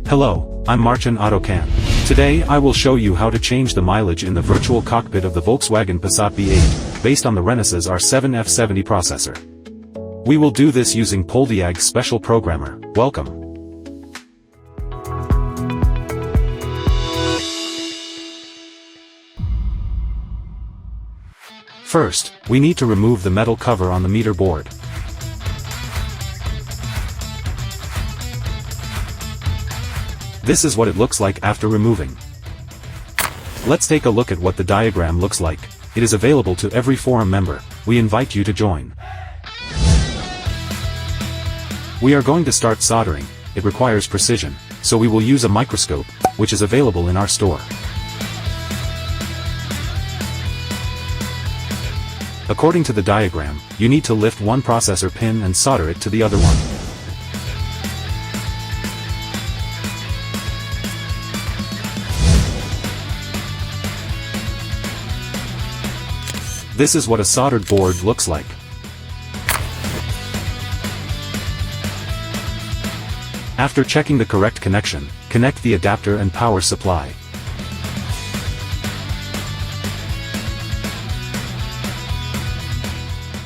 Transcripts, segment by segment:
Hello, I'm Martin ATOCAN. Today I will show you how to change the mileage in the virtual cockpit of the Volkswagen Passat B8, based on the Renesas R7F70 processor. We will do this using PolDiag's special programmer. Welcome. First, we need to remove the metal cover on the meter board. This is what it looks like after removing. Let's take a look at what the diagram looks like. It is available to every forum member. We invite you to join. We are going to start soldering. It requires precision, so we will use a microscope, which is available in our store. According to the diagram, you need to lift one processor pin and solder it to the other one. This is what a soldered board looks like. After checking the correct connection, connect the adapter and power supply.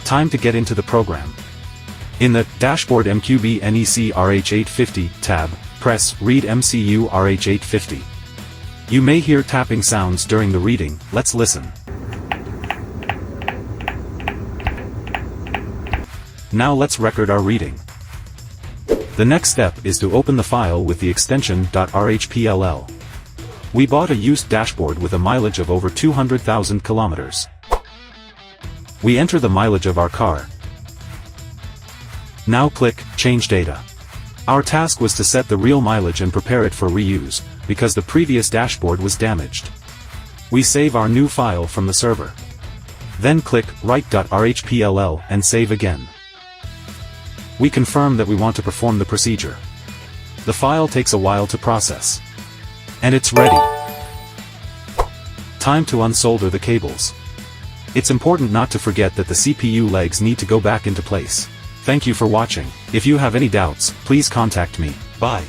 Time to get into the program. In the Dashboard MQB NEC RH850 tab, press Read MCU RH850. You may hear tapping sounds during the reading. Let's listen. Now let's record our reading. The next step is to open the file with the extension .rhpll. We bought a used dashboard with a mileage of over 200,000 kilometers. We enter the mileage of our car. Now click Change Data. Our task was to set the real mileage and prepare it for reuse, because the previous dashboard was damaged. We save our new file from the server. Then click Write.rhpll and save again. We confirm that we want to perform the procedure. The file takes a while to process. And it's ready. Time to unsolder the cables. It's important not to forget that the CPU legs need to go back into place. Thank you for watching. If you have any doubts, please contact me. Bye.